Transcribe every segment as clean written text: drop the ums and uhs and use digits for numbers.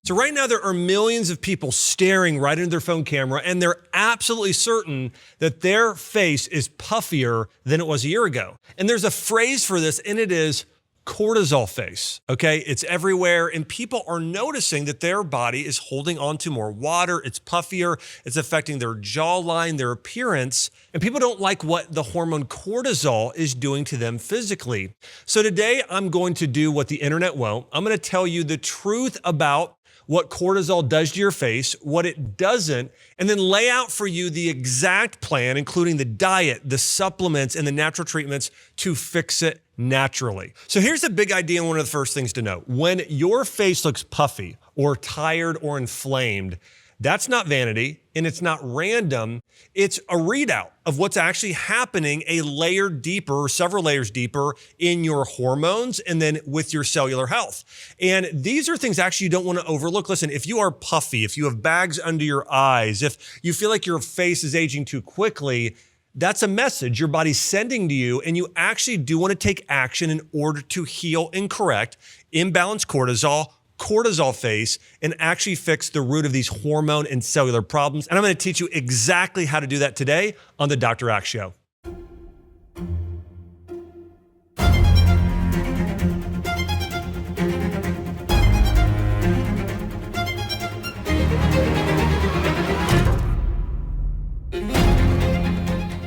So right now there are millions of people staring right into their phone camera and they're absolutely certain that their face is puffier than it was a year ago. And there's a phrase for this and it is cortisol face, okay? It's everywhere and people are noticing that their body is holding on to more water, it's puffier, it's affecting their jawline, their appearance, and people don't like what the hormone cortisol is doing to them physically. So today I'm going to do what the internet won't. I'm gonna tell you the truth about what cortisol does to your face, what it doesn't, and then lay out for you the exact plan, including the diet, the supplements, and the natural treatments to fix it naturally. So here's the big idea and one of the first things to know. When your face looks puffy or tired or inflamed, that's not vanity and it's not random. It's a readout of what's actually happening a layer deeper or several layers deeper in your hormones and then with your cellular health. And these are things actually you don't want to overlook. Listen, if you are puffy, if you have bags under your eyes, if you feel like your face is aging too quickly, that's a message your body's sending to you, and you actually do want to take action in order to heal and correct imbalanced cortisol face, and actually fix the root of these hormone and cellular problems. And I'm going to teach you exactly how to do that today on the Dr. Axe Show.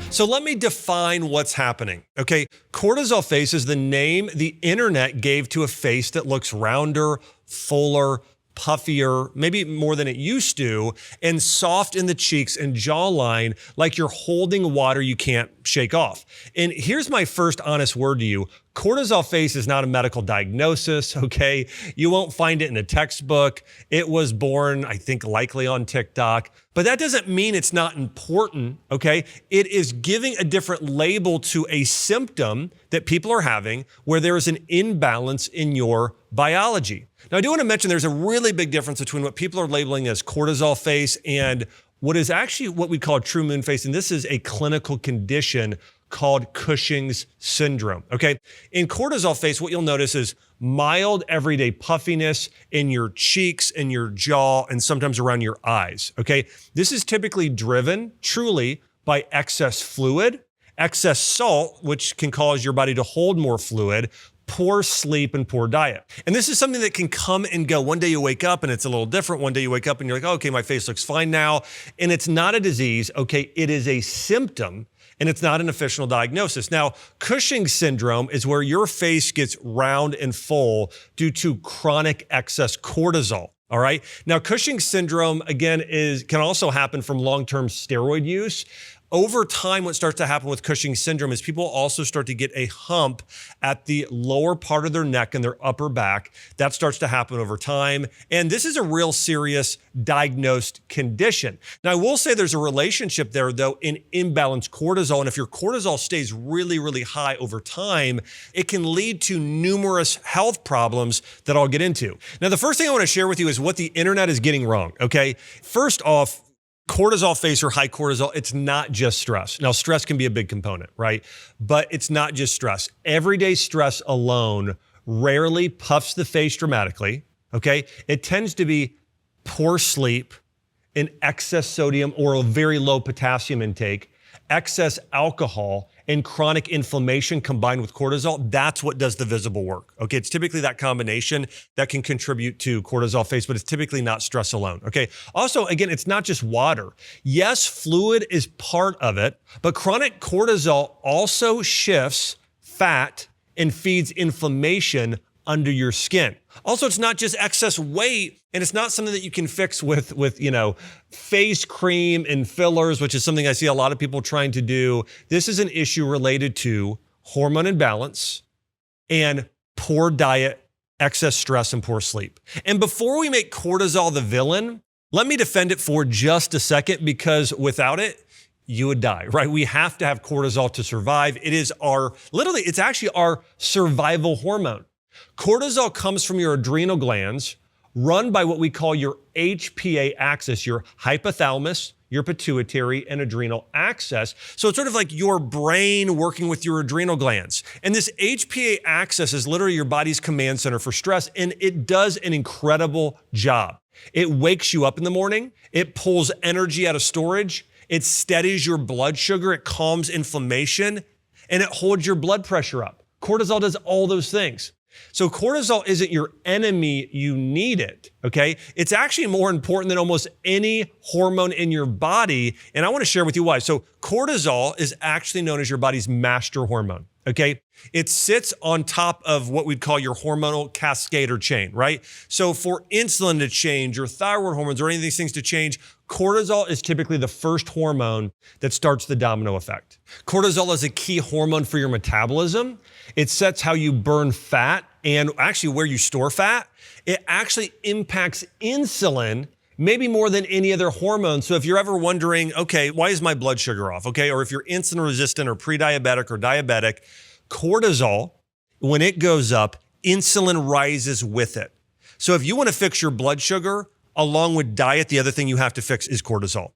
So let me define what's happening, okay? Cortisol face is the name the internet gave to a face that looks rounder, fuller, puffier, maybe more than it used to, and soft in the cheeks and jawline, like you're holding water you can't shake off. And here's my first honest word to you. Cortisol face is not a medical diagnosis, okay? You won't find it in a textbook. It was born, I think, likely on TikTok, but that doesn't mean it's not important, okay? It is giving a different label to a symptom that people are having where there is an imbalance in your biology. Now, I do want to mention there's a really big difference between what people are labeling as cortisol face and what is actually what we call a true moon face, and this is a clinical condition called Cushing's syndrome, okay? In cortisol face, what you'll notice is mild everyday puffiness in your cheeks and your jaw and sometimes around your eyes, okay? This is typically driven truly by excess fluid, excess salt, which can cause your body to hold more fluid, poor sleep, and poor diet. And this is something that can come and go. One day you wake up and it's a little different. One day you wake up and you're like, oh, okay, my face looks fine now. And it's not a disease, okay? It is a symptom and it's not an official diagnosis. Now, Cushing syndrome is where your face gets round and full due to chronic excess cortisol. All right. Now, Cushing syndrome, again, can also happen from long-term steroid use. Over time, what starts to happen with Cushing syndrome is people also start to get a hump at the lower part of their neck and their upper back. That starts to happen over time. And this is a real serious diagnosed condition. Now, I will say there's a relationship there, though, in imbalanced cortisol. And if your cortisol stays really, really high over time, it can lead to numerous health problems that I'll get into. Now, the first thing I want to share with you is what the internet is getting wrong, okay? First off, cortisol face or high cortisol, it's not just stress. Now, stress can be a big component, right? But it's not just stress. Everyday stress alone rarely puffs the face dramatically, okay? It tends to be poor sleep, an excess sodium or a very low potassium intake, excess alcohol, and chronic inflammation combined with cortisol. That's what does the visible work. Okay, it's typically that combination that can contribute to cortisol face, but it's typically not stress alone. Okay, also, again, it's not just water. Yes, fluid is part of it, but chronic cortisol also shifts fat and feeds inflammation under your skin. Also, it's not just excess weight, and it's not something that you can fix with face cream and fillers, which is something I see a lot of people trying to do. This is an issue related to hormone imbalance and poor diet, excess stress, and poor sleep. And before we make cortisol the villain, let me defend it for just a second, because without it, you would die, right? We have to have cortisol to survive. It is it's actually our survival hormone. Cortisol comes from your adrenal glands, run by what we call your HPA axis, your hypothalamus, your pituitary, and adrenal axis. So it's sort of like your brain working with your adrenal glands. And this HPA axis is literally your body's command center for stress, and it does an incredible job. It wakes you up in the morning. It pulls energy out of storage. It steadies your blood sugar. It calms inflammation, and it holds your blood pressure up. Cortisol does all those things. So cortisol isn't your enemy, you need it, okay? It's actually more important than almost any hormone in your body, and I wanna share with you why. So cortisol is actually known as your body's master hormone, okay? It sits on top of what we'd call your hormonal cascade or chain, right? So for insulin to change, or thyroid hormones, or any of these things to change, cortisol is typically the first hormone that starts the domino effect. Cortisol is a key hormone for your metabolism. It sets how you burn fat and actually where you store fat. It actually impacts insulin maybe more than any other hormone. So if you're ever wondering, okay, why is my blood sugar off? Okay, or if you're insulin resistant or pre-diabetic or diabetic, cortisol, when it goes up, insulin rises with it. So if you want to fix your blood sugar, along with diet, the other thing you have to fix is cortisol.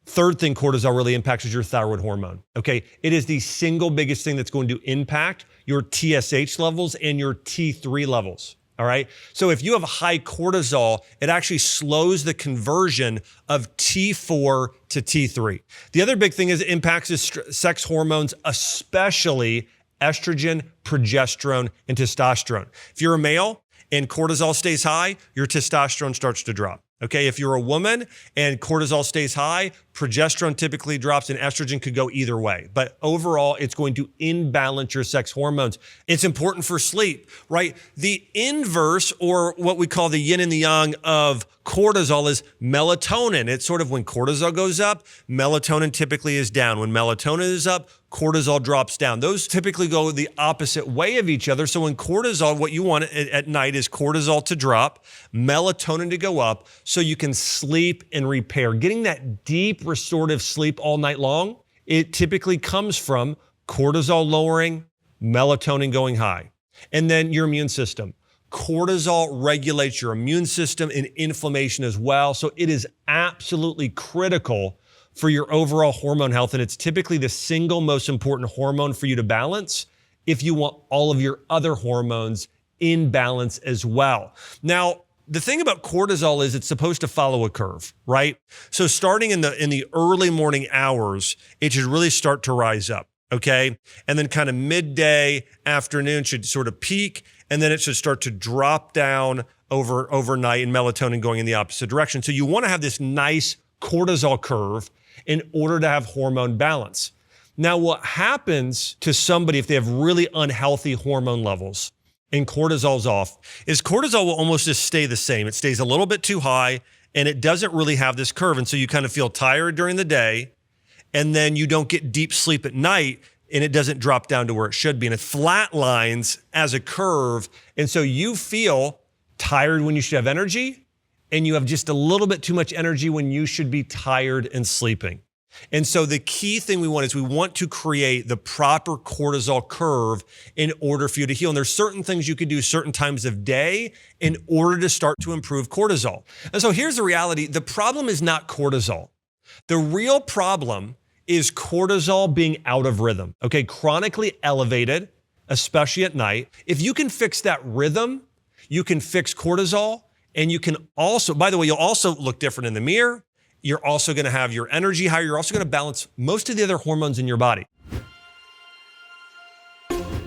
Third thing cortisol really impacts is your thyroid hormone, okay? It is the single biggest thing that's going to impact your TSH levels and your T3 levels, all right? So if you have high cortisol, it actually slows the conversion of T4 to T3. The other big thing is it impacts sex hormones, especially estrogen, progesterone, and testosterone. If you're a male and cortisol stays high, your testosterone starts to drop. Okay, if you're a woman and cortisol stays high, progesterone typically drops and estrogen could go either way. But overall, it's going to imbalance your sex hormones. It's important for sleep, right? The inverse, or what we call the yin and the yang of cortisol, is melatonin. It's sort of when cortisol goes up, melatonin typically is down. When melatonin is up, cortisol drops down. Those typically go the opposite way of each other. So when cortisol, what you want at night is cortisol to drop, melatonin to go up, so you can sleep and repair. Getting that deep restorative sleep all night long, it typically comes from cortisol lowering, melatonin going high. And then your immune system. Cortisol regulates your immune system and inflammation as well. So it is absolutely critical for your overall hormone health. And it's typically the single most important hormone for you to balance if you want all of your other hormones in balance as well. Now, the thing about cortisol is it's supposed to follow a curve, right? So starting in the early morning hours, it should really start to rise up, okay? And then kind of midday, afternoon should sort of peak, and then it should start to drop down overnight, and melatonin going in the opposite direction. So you want to have this nice cortisol curve in order to have hormone balance. Now, what happens to somebody if they have really unhealthy hormone levels and cortisol's off is cortisol will almost just stay the same. It stays a little bit too high, and it doesn't really have this curve. And so you kind of feel tired during the day, and then you don't get deep sleep at night, and it doesn't drop down to where it should be. And it flatlines as a curve. And so you feel tired when you should have energy, and you have just a little bit too much energy when you should be tired and sleeping. And so the key thing we want is we want to create the proper cortisol curve in order for you to heal. And there's certain things you could do certain times of day in order to start to improve cortisol. And so here's the reality. The problem is not cortisol. The real problem is cortisol being out of rhythm, okay? Chronically elevated, especially at night. If you can fix that rhythm, you can fix cortisol, and you can also, by the way, you'll also look different in the mirror. You're also gonna have your energy higher. You're also gonna balance most of the other hormones in your body.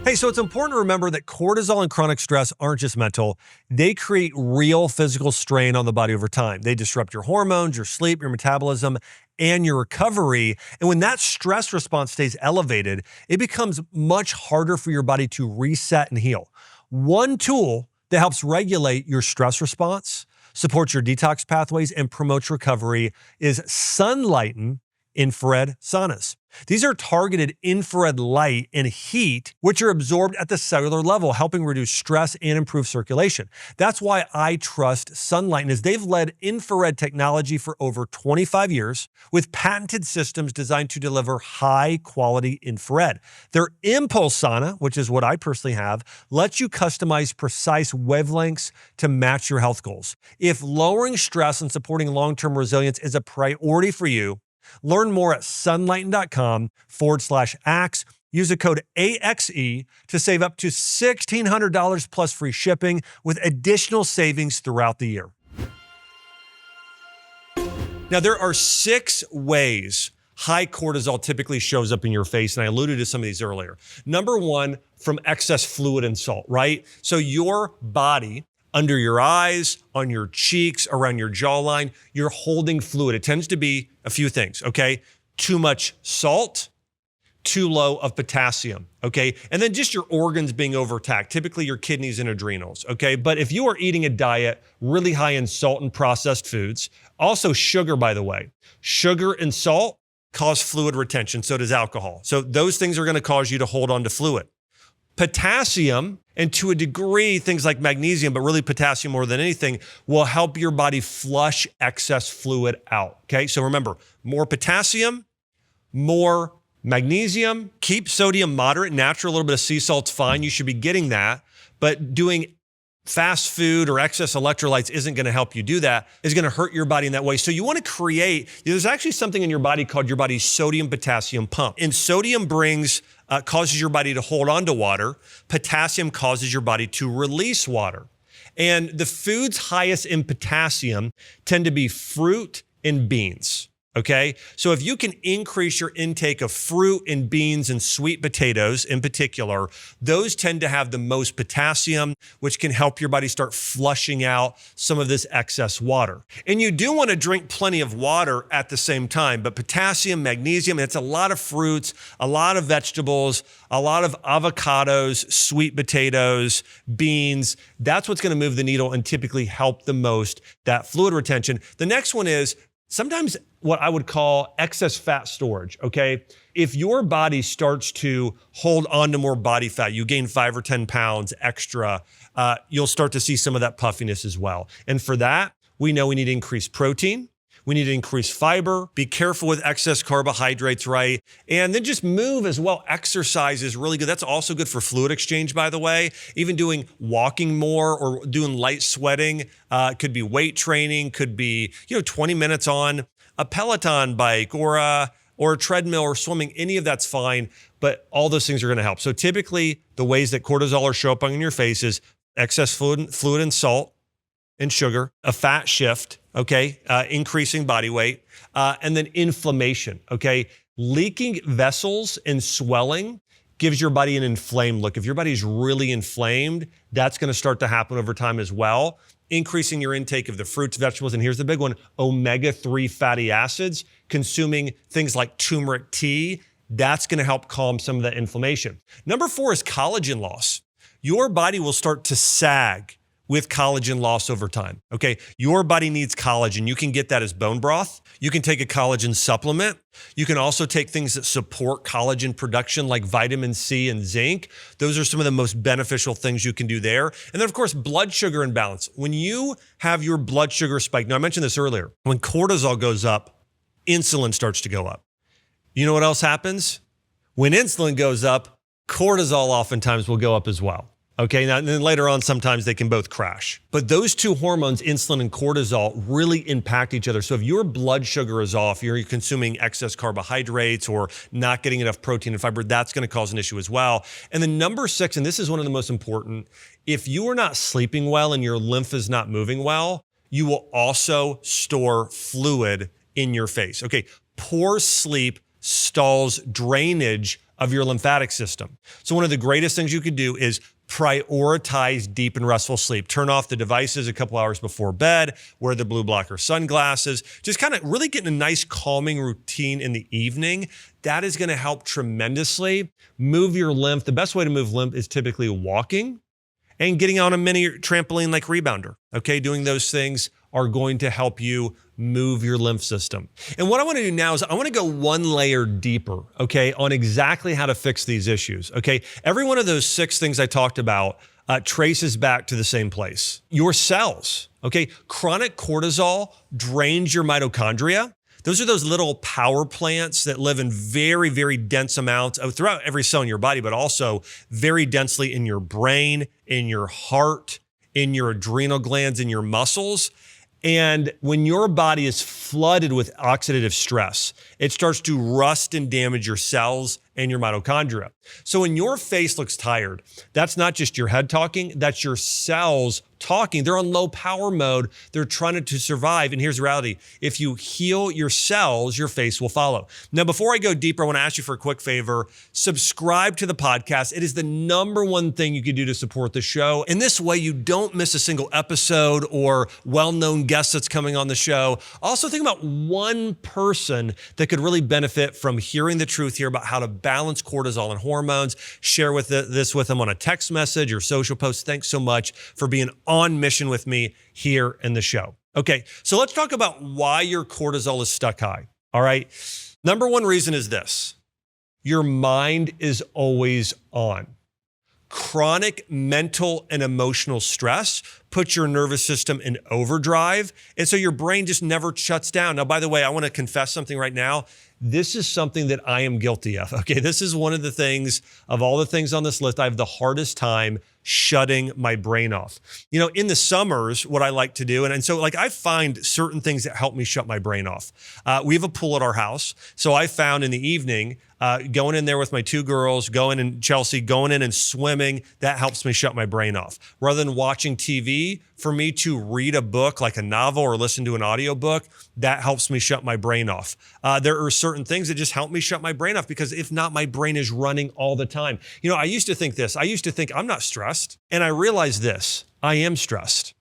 Hey, so it's important to remember that cortisol and chronic stress aren't just mental. They create real physical strain on the body over time. They disrupt your hormones, your sleep, your metabolism, and your recovery. And when that stress response stays elevated, it becomes much harder for your body to reset and heal. One tool that helps regulate your stress response, supports your detox pathways, and promotes recovery is sunlighten infrared saunas. These are targeted infrared light and heat, which are absorbed at the cellular level, helping reduce stress and improve circulation. That's why I trust Sunlighten, as they've led infrared technology for over 25 years with patented systems designed to deliver high-quality infrared. Their Impulse Sauna, which is what I personally have, lets you customize precise wavelengths to match your health goals. If lowering stress and supporting long-term resilience is a priority for you, learn more at sunlighten.com/axe. Use the code AXE to save up to $1,600 plus free shipping with additional savings throughout the year. Now, there are 6 ways high cortisol typically shows up in your face, and I alluded to some of these earlier. Number 1, from excess fluid and salt, right? So your body, under your eyes, on your cheeks, around your jawline, you're holding fluid. It tends to be a few things, okay? Too much salt, too low of potassium, okay? And then just your organs being overtaxed, typically your kidneys and adrenals, okay? But if you are eating a diet really high in salt and processed foods, also sugar, by the way, sugar and salt cause fluid retention, so does alcohol. So those things are gonna cause you to hold on to fluid. Potassium, and to a degree, things like magnesium, but really potassium more than anything, will help your body flush excess fluid out, okay? So remember, more potassium, more magnesium, keep sodium moderate, natural, a little bit of sea salt's fine, you should be getting that, but doing fast food or excess electrolytes isn't gonna help you do that, is gonna hurt your body in that way. So you wanna create, there's actually something in your body called your body's sodium-potassium pump. And sodium causes your body to hold on to water. Potassium causes your body to release water. And the foods highest in potassium tend to be fruit and beans. Okay, so if you can increase your intake of fruit and beans and sweet potatoes in particular, those tend to have the most potassium, which can help your body start flushing out some of this excess water. And you do want to drink plenty of water at the same time, but potassium, magnesium, it's a lot of fruits, a lot of vegetables, a lot of avocados, sweet potatoes, beans. That's what's going to move the needle and typically help the most, that fluid retention. The next one is sometimes what I would call excess fat storage, okay? If your body starts to hold on to more body fat, you gain 5 or 10 pounds extra, you'll start to see some of that puffiness as well. And for that, we know we need to increase protein. We need to increase fiber, be careful with excess carbohydrates, right? And then just move as well. Exercise is really good. That's also good for fluid exchange, by the way. Even doing walking more or doing light sweating, could be weight training, could be 20 minutes on a Peloton bike or a treadmill or swimming. Any of that's fine, but all those things are going to help. So typically, the ways that cortisol are show up on your face is excess fluid and salt and sugar, a fat shift, okay, increasing body weight, and then inflammation, okay? Leaking vessels and swelling gives your body an inflamed look. If your body's really inflamed, that's gonna start to happen over time as well. Increasing your intake of the fruits, vegetables, and here's the big one, omega-3 fatty acids, consuming things like turmeric tea, that's gonna help calm some of that inflammation. Number 4 is collagen loss. Your body will start to sag with collagen loss over time, okay? Your body needs collagen. You can get that as bone broth. You can take a collagen supplement. You can also take things that support collagen production like vitamin C and zinc. Those are some of the most beneficial things you can do there. And then of course, blood sugar imbalance. When you have your blood sugar spike, now I mentioned this earlier, when cortisol goes up, insulin starts to go up. You know what else happens? When insulin goes up, cortisol oftentimes will go up as well. Okay, now and then later on, sometimes they can both crash. But those two hormones, insulin and cortisol, really impact each other. So if your blood sugar is off, you're consuming excess carbohydrates or not getting enough protein and fiber, that's gonna cause an issue as well. And then number 6, and this is one of the most important, if you are not sleeping well and your lymph is not moving well, you will also store fluid in your face. Okay, poor sleep stalls drainage of your lymphatic system. So one of the greatest things you could do is prioritize deep and restful sleep. Turn off the devices a couple hours before bed, wear the blue blocker sunglasses, just kind of really getting a nice calming routine in the evening. That is gonna help tremendously move your lymph. The best way to move lymph is typically walking and getting on a mini trampoline like Rebounder. Okay, doing those things are going to help you move your lymph system. And what I want to do now is I want to go one layer deeper, okay, on exactly how to fix these issues, okay? Every one of those 6 things I talked about traces back to the same place. Your cells, okay? Chronic cortisol drains your mitochondria. Those are those little power plants that live in very, very dense amounts throughout every cell in your body, but also very densely in your brain, in your heart, in your adrenal glands, in your muscles. And when your body is flooded with oxidative stress, it starts to rust and damage your cells and your mitochondria. So when your face looks tired, that's not just your head talking, that's your cells talking. They're on low power mode. They're trying to survive. And here's the reality. If you heal your cells, your face will follow. Now, before I go deeper, I want to ask you for a quick favor. Subscribe to the podcast. It is the number one thing you can do to support the show. In this way, you don't miss a single episode or well-known guest that's coming on the show. Also, think about one person that could really benefit from hearing the truth here about how to balance cortisol and hormones. Share this with them on a text message or social post. Thanks so much for being on mission with me here in the show. Okay, so let's talk about why your cortisol is stuck high. All right. Number one reason is this: your mind is always on. Chronic mental and emotional stress puts your nervous system in overdrive. And so your brain just never shuts down. Now, by the way, I want to confess something right now. This is something that I am guilty of. Okay, this is one of the things, of all the things on this list, I have the hardest time shutting my brain off. You know, in the summers, what I like to do, and so like I find certain things that help me shut my brain off. We have a pool at our house. So I found in the evening, going in there with my two girls, going in Chelsea, going in and swimming, that helps me shut my brain off. Rather than watching TV, for me to read a book like a novel or listen to an audiobook, that helps me shut my brain off. There are certain things that just help me shut my brain off, because if not, my brain is running all the time. You know, I used to think this. I used to think I'm not stressed. And I realized this: I am stressed.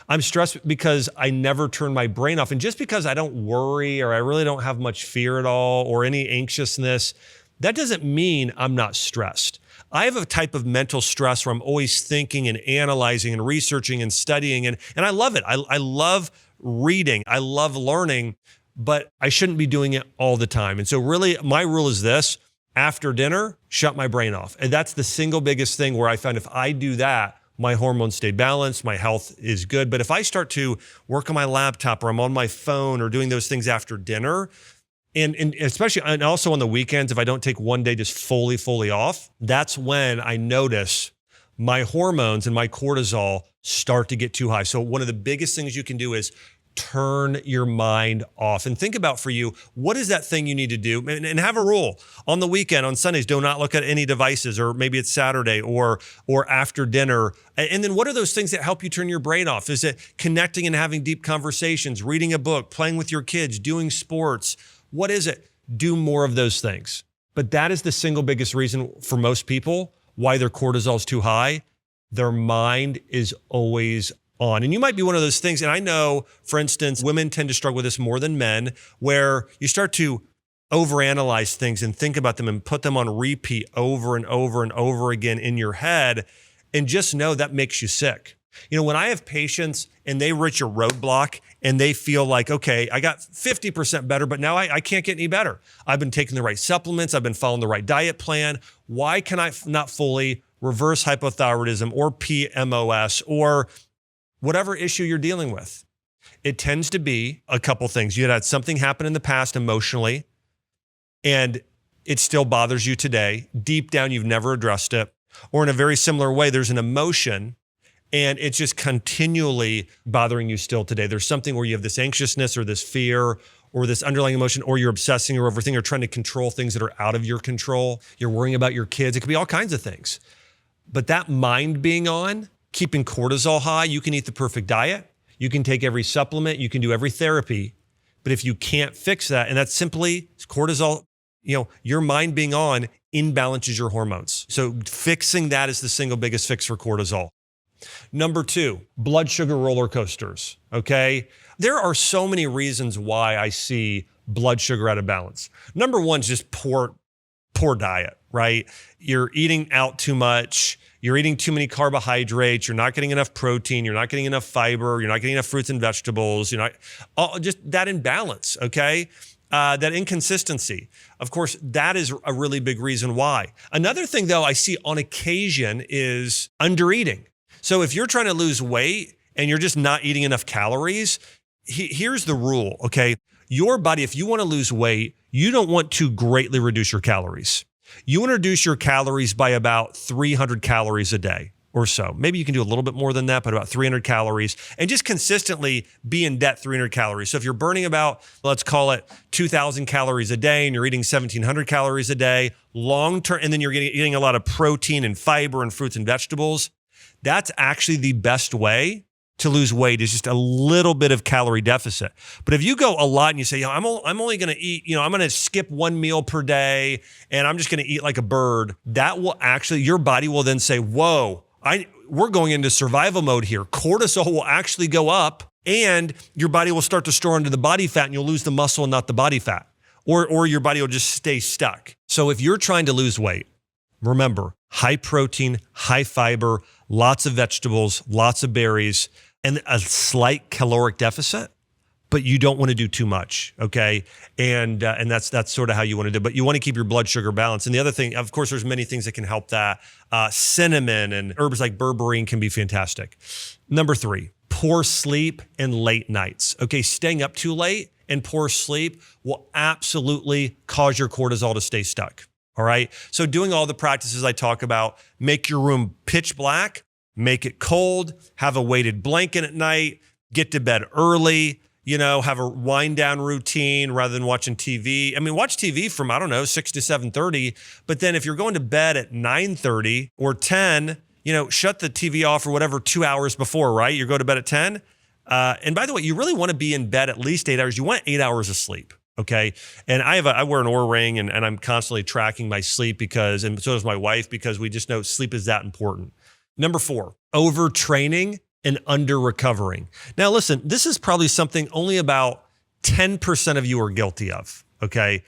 I'm stressed because I never turn my brain off. And just because I don't worry, or I really don't have much fear at all, or any anxiousness, that doesn't mean I'm not stressed. I have a type of mental stress where I'm always thinking and analyzing and researching and studying. And I love it. I love reading. I love learning, but I shouldn't be doing it all the time. And so really my rule is this: after dinner, shut my brain off. And that's the single biggest thing where I found if I do that, my hormones stay balanced, my health is good. But if I start to work on my laptop, or I'm on my phone, or doing those things after dinner, and especially, and also on the weekends, if I don't take one day just fully off, that's when I notice my hormones and my cortisol start to get too high. So one of the biggest things you can do is turn your mind off and think about, for you, what is that thing you need to do? And have a rule. On the weekend, on Sundays, do not look at any devices, or maybe it's Saturday or after dinner. And then what are those things that help you turn your brain off? Is it connecting and having deep conversations, reading a book, playing with your kids, doing sports? What is it? Do more of those things. But that is the single biggest reason for most people why their cortisol is too high. Their mind is always on. And you might be one of those things. And I know, for instance, women tend to struggle with this more than men, where you start to overanalyze things and think about them and put them on repeat over and over and over again in your head. And just know that makes you sick. You know, when I have patients and they reach a roadblock and they feel like, okay, I got 50% better, but now I can't get any better. I've been taking the right supplements. I've been following the right diet plan. Why can I not fully reverse hypothyroidism or PMOS or whatever issue you're dealing with? It tends to be a couple things. You had something happen in the past emotionally, and it still bothers you today. Deep down, you've never addressed it. Or in a very similar way, there's an emotion and it's just continually bothering you still today. There's something where you have this anxiousness or this fear or this underlying emotion, or you're obsessing or overthinking or trying to control things that are out of your control. You're worrying about your kids. It could be all kinds of things. But that mind being on, keeping cortisol high, you can eat the perfect diet. You can take every supplement. You can do every therapy. But if you can't fix that, and that's simply cortisol, your mind being on imbalances your hormones. So fixing that is the single biggest fix for cortisol. Number 2, blood sugar roller coasters, okay? There are so many reasons why I see blood sugar out of balance. Number 1 is just poor diet, right? You're eating out too much. You're eating too many carbohydrates. You're not getting enough protein. You're not getting enough fiber. You're not getting enough fruits and vegetables. Just that imbalance, okay? That inconsistency. Of course, that is a really big reason why. Another thing, though, I see on occasion is undereating. So if you're trying to lose weight and you're just not eating enough calories, here's the rule, okay? Your body, if you want to lose weight, you don't want to greatly reduce your calories. You want to reduce your calories by about 300 calories a day or so. Maybe you can do a little bit more than that, but about 300 calories, and just consistently be in debt 300 calories. So if you're burning about, let's call it 2,000 calories a day and you're eating 1,700 calories a day, long term, and then you're eating a lot of protein and fiber and fruits and vegetables, that's actually the best way to lose weight, is just a little bit of calorie deficit. But if you go a lot and you say, I'm only going to eat, I'm going to skip one meal per day and I'm just going to eat like a bird, that will actually, your body will then say, whoa, we're going into survival mode here. Cortisol will actually go up and your body will start to store under the body fat and you'll lose the muscle and not the body fat. Or your body will just stay stuck. So if you're trying to lose weight, remember, high protein, high fiber, lots of vegetables, lots of berries, and a slight caloric deficit, but you don't want to do too much, okay? And that's sort of how you want to do it. But you want to keep your blood sugar balanced. And the other thing, of course, there's many things that can help that. Cinnamon and herbs like berberine can be fantastic. Number 3, poor sleep and late nights. Okay, staying up too late and poor sleep will absolutely cause your cortisol to stay stuck, all right? So doing all the practices I talk about, make your room pitch black, make it cold, have a weighted blanket at night, get to bed early, have a wind down routine rather than watching TV. I mean, watch TV from, 6 to 7:30, but then if you're going to bed at 9:30 or 10, shut the TV off or whatever 2 hours before, right? You go to bed at 10. And by the way, you really want to be in bed at least 8 hours. You want 8 hours of sleep. Okay. And I wear an Oura ring and I'm constantly tracking my sleep and so does my wife, because we just know sleep is that important. Number 4, overtraining and under-recovering. Now, listen, this is probably something only about 10% of you are guilty of, okay?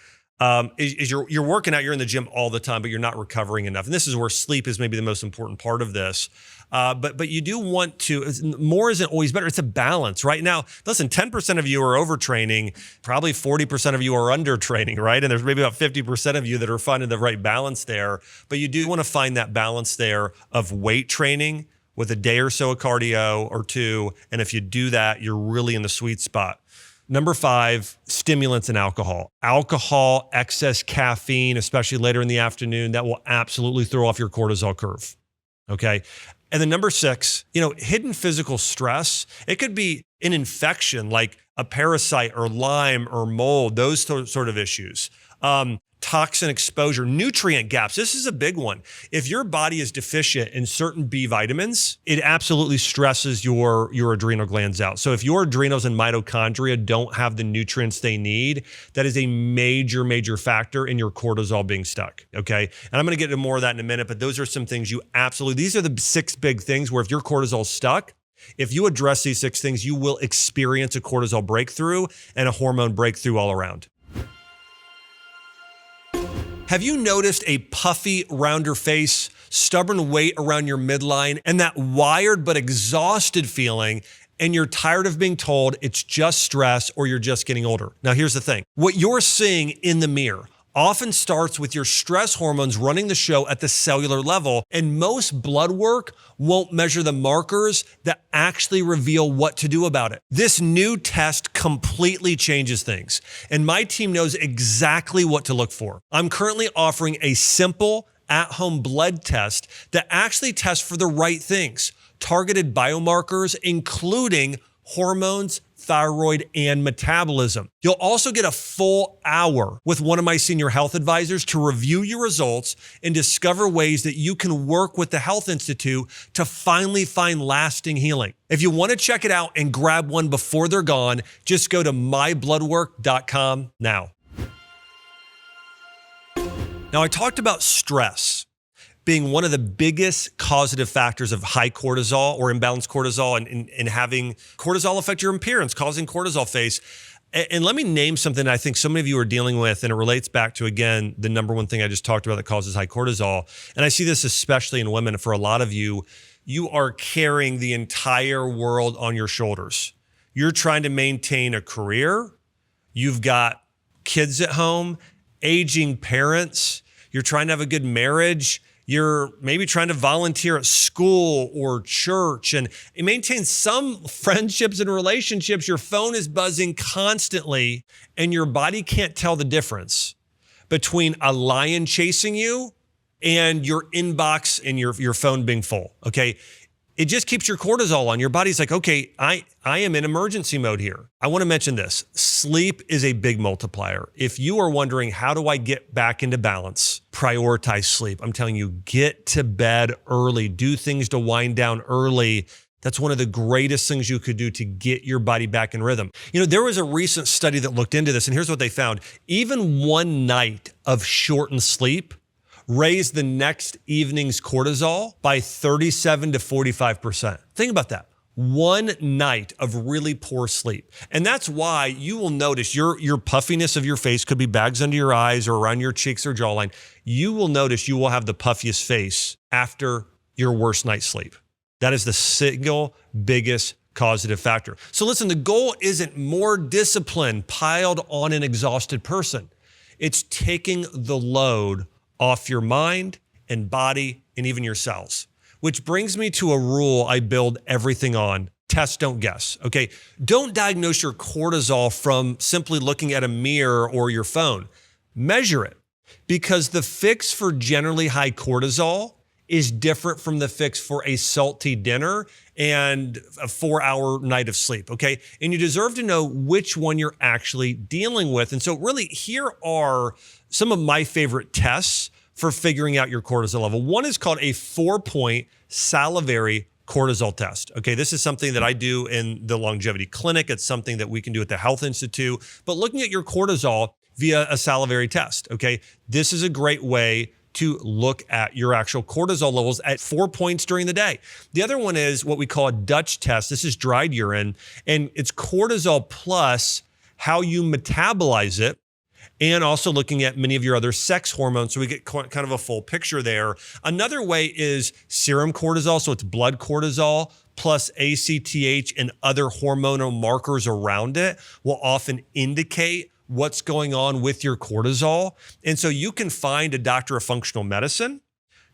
You're working out, you're in the gym all the time, but you're not recovering enough. And this is where sleep is maybe the most important part of this. But you do want to, more isn't always better. It's a balance, right? Now, listen, 10% of you are overtraining, probably 40% of you are undertraining, right? And there's maybe about 50% of you that are finding the right balance there. But you do want to find that balance there of weight training with a day or so of cardio or 2. And if you do that, you're really in the sweet spot. Number 5, stimulants and alcohol. Alcohol, excess caffeine, especially later in the afternoon, that will absolutely throw off your cortisol curve, okay? And then number 6, hidden physical stress. It could be an infection like a parasite or Lyme or mold, those sort of issues. Toxin exposure, nutrient gaps. This is a big one. If your body is deficient in certain B vitamins, it absolutely stresses your adrenal glands out. So if your adrenals and mitochondria don't have the nutrients they need, that is a major, major factor in your cortisol being stuck, okay? And I'm going to get into more of that in a minute, but those are some things these are the 6 big things where if your cortisol is stuck, if you address these 6 things, you will experience a cortisol breakthrough and a hormone breakthrough all around. Have you noticed a puffy, rounder face, stubborn weight around your midline, and that wired but exhausted feeling, and you're tired of being told it's just stress or you're just getting older? Now, here's the thing. What you're seeing in the mirror often starts with your stress hormones running the show at the cellular level, and most blood work won't measure the markers that actually reveal what to do about it. This new test completely changes things, and my team knows exactly what to look for. I'm currently offering a simple at-home blood test that actually tests for the right things, targeted biomarkers, including hormones, thyroid, and metabolism. You'll also get a full hour with one of my senior health advisors to review your results and discover ways that you can work with the Health Institute to finally find lasting healing. If you want to check it out and grab one before they're gone, just go to mybloodwork.com now. Now, I talked about stress being one of the biggest causative factors of high cortisol or imbalanced cortisol and having cortisol affect your appearance, causing cortisol face. And let me name something I think so many of you are dealing with, and it relates back to, again, the number one thing I just talked about that causes high cortisol. And I see this especially in women. For a lot of you, you are carrying the entire world on your shoulders. You're trying to maintain a career. You've got kids at home, aging parents. You're trying to have a good marriage. You're maybe trying to volunteer at school or church and maintain some friendships and relationships. Your phone is buzzing constantly, and your body can't tell the difference between a lion chasing you and your inbox and your phone being full, okay? It just keeps your cortisol on. Your body's like, okay, I am in emergency mode here. I want to mention this. Sleep is a big multiplier. If you are wondering, how do I get back into balance? Prioritize sleep. I'm telling you, get to bed early. Do things to wind down early. That's one of the greatest things you could do to get your body back in rhythm. You know, there was a recent study that looked into this, and here's what they found. Even one night of shortened sleep raise the next evening's cortisol by 37 to 45%. Think about that. One night of really poor sleep. And that's why you will notice your puffiness of your face could be bags under your eyes or around your cheeks or jawline. You will notice you will have the puffiest face after your worst night's sleep. That is the single biggest causative factor. So listen, the goal isn't more discipline piled on an exhausted person. It's taking the load off your mind and body and even your cells. Which brings me to a rule I build everything on. Test, don't guess, okay? Don't diagnose your cortisol from simply looking at a mirror or your phone. Measure it, because the fix for generally high cortisol is different from the fix for a salty dinner and a 4-hour night of sleep, okay? And you deserve to know which one you're actually dealing with. And so really, here are some of my favorite tests for figuring out your cortisol level. One is called a 4-point salivary cortisol test. Okay, this is something that I do in the longevity clinic. It's something that we can do at the Health Institute. But looking at your cortisol via a salivary test, okay, this is a great way to look at your actual cortisol levels at 4 points during the day. The other one is what we call a Dutch test. This is dried urine, and it's cortisol plus how you metabolize it, and also looking at many of your other sex hormones, so we get kind of a full picture there. Another way is serum cortisol, so it's blood cortisol plus ACTH and other hormonal markers around it will often indicate what's going on with your cortisol. And so you can find a doctor of functional medicine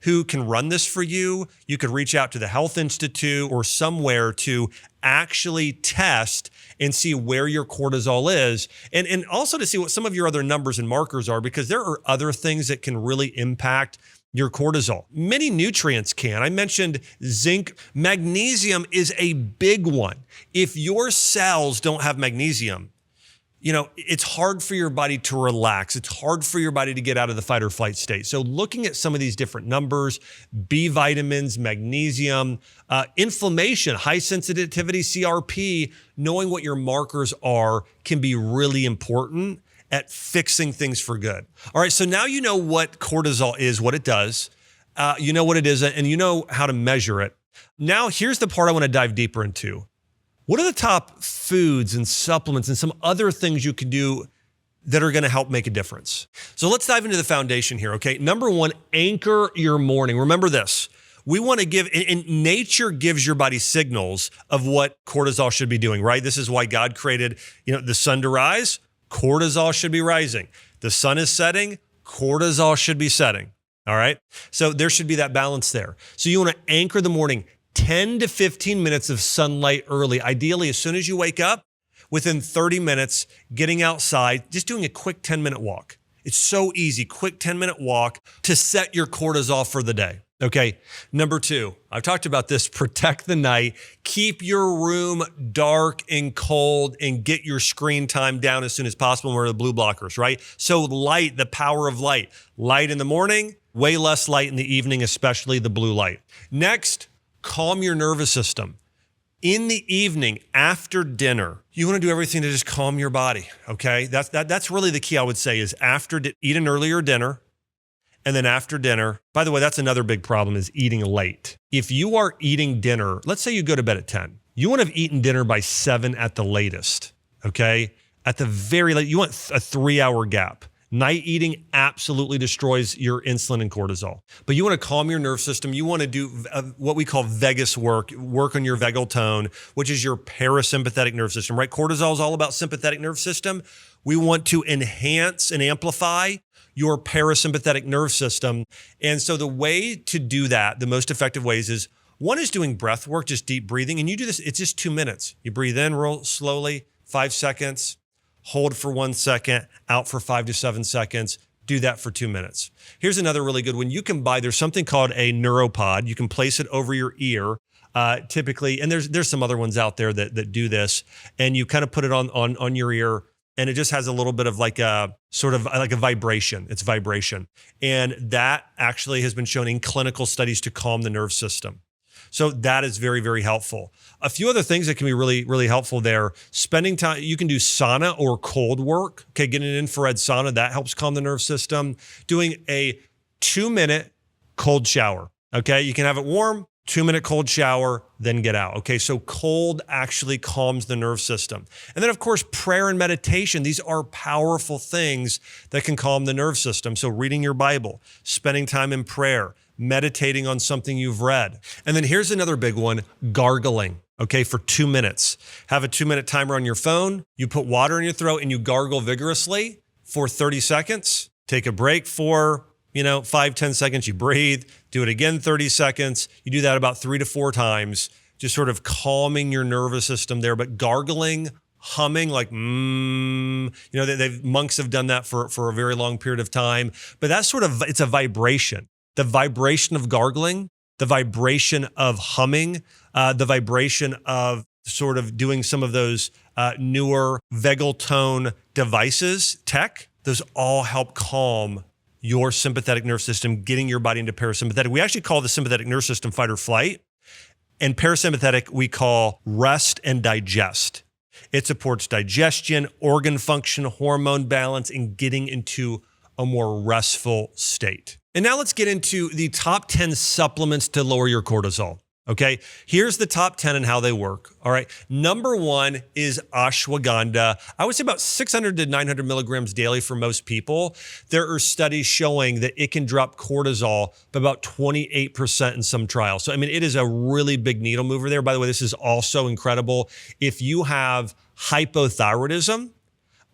who can run this for you. You could reach out to the Health Institute or somewhere to actually test and see where your cortisol is, and also to see what some of your other numbers and markers are, because there are other things that can really impact your cortisol. Many nutrients can. I mentioned zinc. Magnesium is a big one. If your cells don't have magnesium, you know, it's hard for your body to relax. It's hard for your body to get out of the fight or flight state. So looking at some of these different numbers, B vitamins, magnesium, inflammation, high sensitivity, CRP, knowing what your markers are can be really important at fixing things for good. All right, so now you know what cortisol is, what it does, you know what it is, and you know how to measure it. Now, here's the part I want to dive deeper into. What are the top foods and supplements and some other things you can do that are going to help make a difference? So let's dive into the foundation here, okay? Number one, anchor your morning. Remember this. We want to give, and nature gives your body signals of what cortisol should be doing, right? This is why God created, the sun to rise, cortisol should be rising. The sun is setting, cortisol should be setting, all right? So there should be that balance there. So you want to anchor the morning. 10 to 15 minutes of sunlight early. Ideally, as soon as you wake up, within 30 minutes, getting outside, just doing a quick 10-minute walk. It's so easy, quick 10-minute walk to set your cortisol for the day. Okay, number two, I've talked about this, protect the night, keep your room dark and cold, and get your screen time down as soon as possible. We're the blue blockers, right? So light, the power of light. Light in the morning, way less light in the evening, especially the blue light. Next, calm your nervous system. In the evening, after dinner, you want to do everything to just calm your body, okay? That's really the key, I would say, is eat an earlier dinner, and then after dinner. By the way, that's another big problem, is eating late. If you are eating dinner, let's say you go to bed at 10. You want to have eaten dinner by 7 at the latest, okay? At the very late, you want a 3-hour gap. Night eating absolutely destroys your insulin and cortisol. But you want to calm your nerve system. You want to do what we call vagus work on your vagal tone, which is your parasympathetic nerve system, right? Cortisol is all about sympathetic nerve system. We want to enhance and amplify your parasympathetic nerve system. And so the way to do that, the most effective ways is, one is doing breath work, just deep breathing. And you do this, it's just 2 minutes. You breathe in real slowly, 5 seconds. Hold for 1 second, out for 5 to 7 seconds, do that for 2 minutes. Here's another really good one. You can buy, there's something called a neuropod. You can place it over your ear, typically, and there's some other ones out there that do this, and you kind of put it on your ear, and it just has a little bit of like a sort of like a vibration. It's vibration. And that actually has been shown in clinical studies to calm the nerve system. So that is very, very helpful. A few other things that can be really, really helpful there. Spending time, you can do sauna or cold work. Okay, getting an infrared sauna, that helps calm the nerve system. Doing a 2-minute cold shower. Okay, you can have it warm, 2-minute cold shower, then get out. Okay, so cold actually calms the nerve system. And then of course, prayer and meditation. These are powerful things that can calm the nerve system. So reading your Bible, spending time in prayer, meditating on something you've read. And then here's another big one, gargling. Okay, for 2 minutes. Have a 2-minute timer on your phone. You put water in your throat and you gargle vigorously for 30 seconds. Take a break for 5-10 seconds, you breathe, do it again 30 seconds. You do that about 3 to 4 times, just sort of calming your nervous system there. But gargling, humming, like, monks have done that for a very long period of time. But that's it's a vibration. The vibration of gargling, the vibration of humming, the vibration of sort of doing some of those newer vagal tone devices, tech, those all help calm your sympathetic nerve system, getting your body into parasympathetic. We actually call the sympathetic nerve system fight or flight, and parasympathetic we call rest and digest. It supports digestion, organ function, hormone balance, and getting into a more restful state. And now let's get into the top 10 supplements to lower your cortisol. Okay, here's the top 10 and how they work. All right, number 1 is ashwagandha. I would say about 600 to 900 milligrams daily for most people. There are studies showing that it can drop cortisol by about 28% in some trials. So, I mean, it is a really big needle mover there. By the way, this is also incredible. If you have hypothyroidism,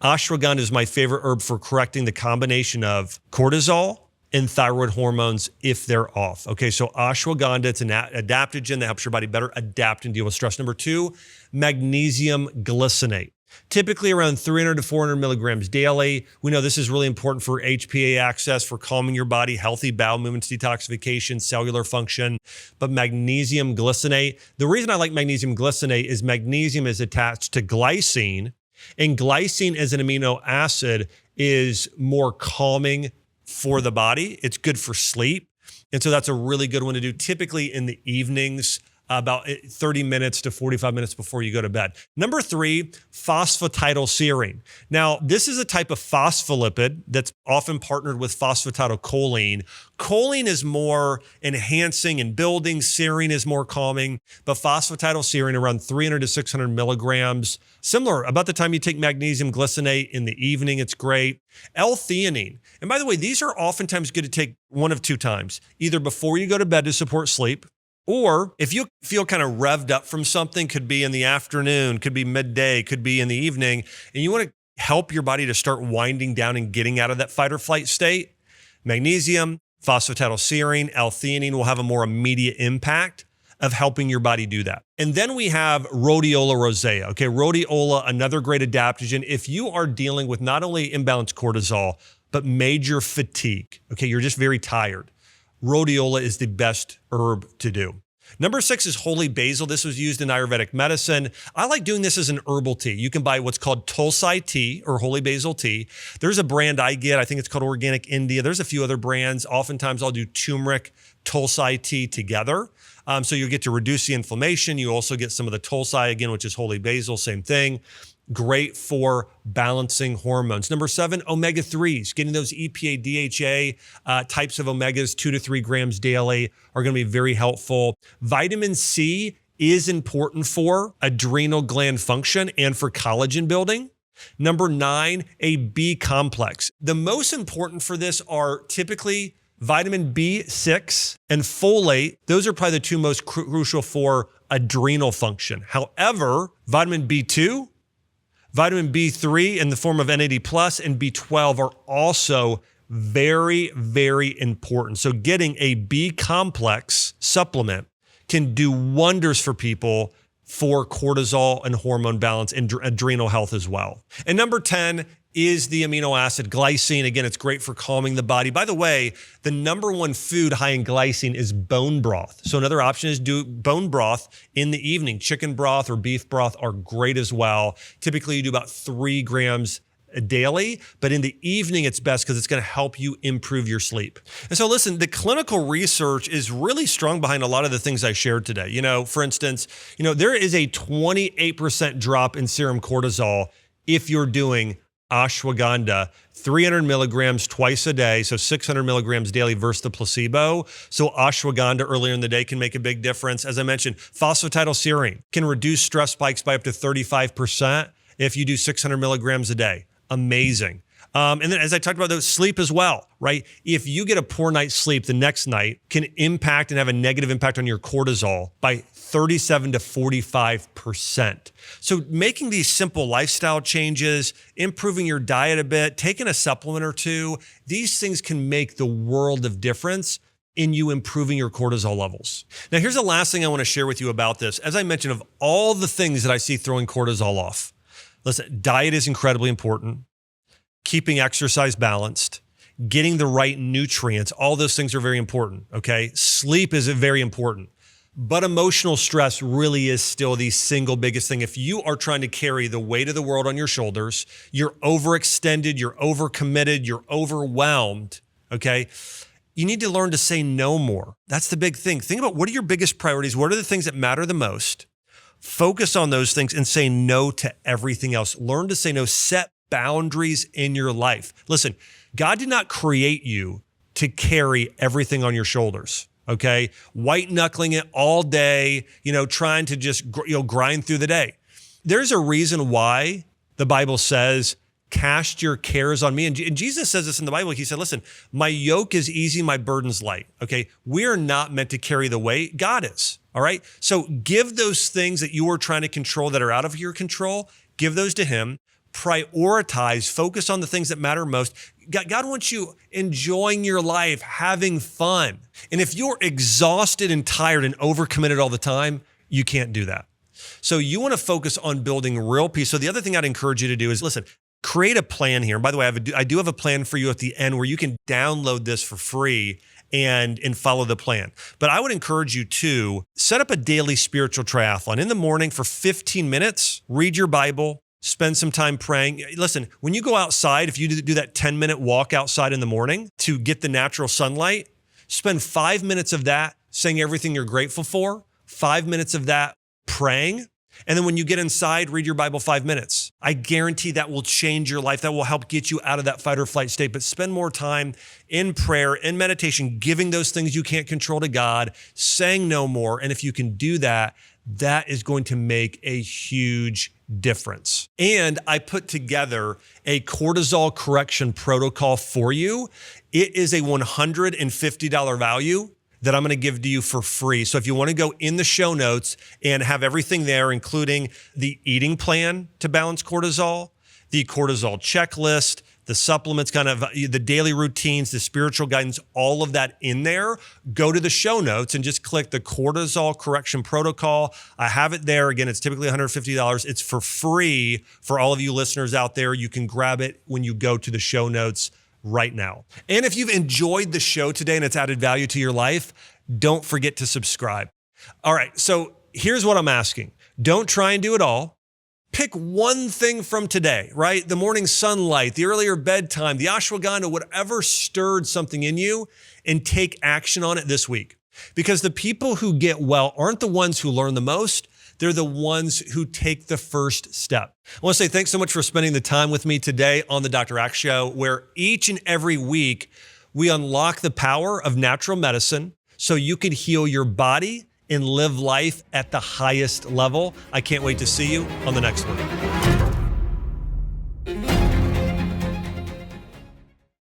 ashwagandha is my favorite herb for correcting the combination of cortisol and thyroid hormones if they're off. Okay, so ashwagandha, it's an adaptogen that helps your body better adapt and deal with stress. Number 2, magnesium glycinate. Typically around 300 to 400 milligrams daily. We know this is really important for HPA access, for calming your body, healthy bowel movements, detoxification, cellular function. But magnesium glycinate, the reason I like magnesium glycinate is magnesium is attached to glycine, and glycine as an amino acid is more calming for the body. It's good for sleep. And so that's a really good one to do typically in the evenings, about 30 minutes to 45 minutes before you go to bed. Number 3, phosphatidylserine. Now, this is a type of phospholipid that's often partnered with phosphatidylcholine. Choline is more enhancing and building. Serine is more calming, but phosphatidylserine around 300 to 600 milligrams. Similar, about the time you take magnesium glycinate in the evening, it's great. L-theanine. And by the way, these are oftentimes good to take one of 2 times, either before you go to bed to support sleep, or if you feel kind of revved up from something, could be in the afternoon, could be midday, could be in the evening, and you want to help your body to start winding down and getting out of that fight or flight state, magnesium, phosphatidylserine, L-theanine will have a more immediate impact of helping your body do that. And then we have rhodiola rosea. Okay, rhodiola, another great adaptogen. If you are dealing with not only imbalanced cortisol, but major fatigue, okay, you're just very tired, rhodiola is the best herb to do. Number 6 is holy basil. This was used in Ayurvedic medicine. I like doing this as an herbal tea. You can buy what's called Tulsi tea or holy basil tea. There's a brand I get. I think it's called Organic India. There's a few other brands. Oftentimes I'll do turmeric, Tulsi tea together. So you'll get to reduce the inflammation. You also get some of the Tulsi again, which is holy basil, same thing. Great for balancing hormones. Number 7, omega-3s. Getting those EPA, DHA types of omegas, 2 to 3 grams daily are going to be very helpful. Vitamin C is important for adrenal gland function and for collagen building. Number 9, a B complex. The most important for this are typically vitamin B6 and folate. Those are probably the 2 most crucial for adrenal function. However, vitamin B2, vitamin B3 in the form of NAD+, and B12 are also very, very important. So getting a B complex supplement can do wonders for people for cortisol and hormone balance and adrenal health as well. And number 10 is the amino acid glycine. Again, it's great for calming the body. By the way, the number one food high in glycine is bone broth. So another option is do bone broth in the evening. Chicken broth or beef broth are great as well. Typically, you do about 3 grams daily, but in the evening, it's best because it's going to help you improve your sleep. And so listen, the clinical research is really strong behind a lot of the things I shared today. For instance, there is a 28% drop in serum cortisol if you're doing ashwagandha, 300 milligrams twice a day, so 600 milligrams daily versus the placebo. So ashwagandha earlier in the day can make a big difference. As I mentioned, phosphatidylserine can reduce stress spikes by up to 35% if you do 600 milligrams a day. Amazing. And then as I talked about, those sleep as well, right? If you get a poor night's sleep, the next night can impact and have a negative impact on your cortisol by 37 to 45%. So making these simple lifestyle changes, improving your diet a bit, taking a supplement or two, these things can make the world of difference in you improving your cortisol levels. Now, here's the last thing I want to share with you about this. As I mentioned, of all the things that I see throwing cortisol off, listen, diet is incredibly important. Keeping exercise balanced, getting the right nutrients, all those things are very important, okay? Sleep is very important, but emotional stress really is still the single biggest thing. If you are trying to carry the weight of the world on your shoulders, you're overextended, you're overcommitted, you're overwhelmed, okay? You need to learn to say no more. That's the big thing. Think about what are your biggest priorities? What are the things that matter the most? Focus on those things and say no to everything else. Learn to say no. Set boundaries in your life. Listen, God did not create you to carry everything on your shoulders, okay? White knuckling it all day, trying to just grind through the day. There's a reason why the Bible says, cast your cares on me. And Jesus says this in the Bible. He said, listen, my yoke is easy, my burden's light, okay? We are not meant to carry the weight. God is, all right? So give those things that you are trying to control that are out of your control, give those to him. Prioritize, focus on the things that matter most. God wants you enjoying your life, having fun. And if you're exhausted and tired and overcommitted all the time, you can't do that. So you want to focus on building real peace. So the other thing I'd encourage you to do is, listen, create a plan here. And by the way, I do have a plan for you at the end where you can download this for free and follow the plan. But I would encourage you to set up a daily spiritual triathlon. In the morning for 15 minutes, read your Bible, spend some time praying. Listen, when you go outside, if you do that 10-minute walk outside in the morning to get the natural sunlight, spend 5 minutes of that saying everything you're grateful for, 5 minutes of that praying. And then when you get inside, read your Bible 5 minutes. I guarantee that will change your life. That will help get you out of that fight or flight state. But spend more time in prayer, in meditation, giving those things you can't control to God, saying no more. And if you can do that, that is going to make a huge difference. And I put together a cortisol correction protocol for you. It is a $150 value that I'm going to give to you for free. So if you want to go in the show notes and have everything there, including the eating plan to balance cortisol, the cortisol checklist, the supplements, kind of the daily routines, the spiritual guidance, all of that in there, go to the show notes and just click the cortisol correction protocol. I have it there. Again, it's typically $150. It's for free for all of you listeners out there. You can grab it when you go to the show notes right now. And if you've enjoyed the show today and it's added value to your life, don't forget to subscribe. All right, so here's what I'm asking. Don't try and do it all. Pick one thing from today, right? The morning sunlight, the earlier bedtime, the ashwagandha, whatever stirred something in you, and take action on it this week. Because the people who get well aren't the ones who learn the most. They're the ones who take the first step. I want to say thanks so much for spending the time with me today on the Dr. Axe Show, where each and every week we unlock the power of natural medicine so you can heal your body and live life at the highest level. I can't wait to see you on the next one.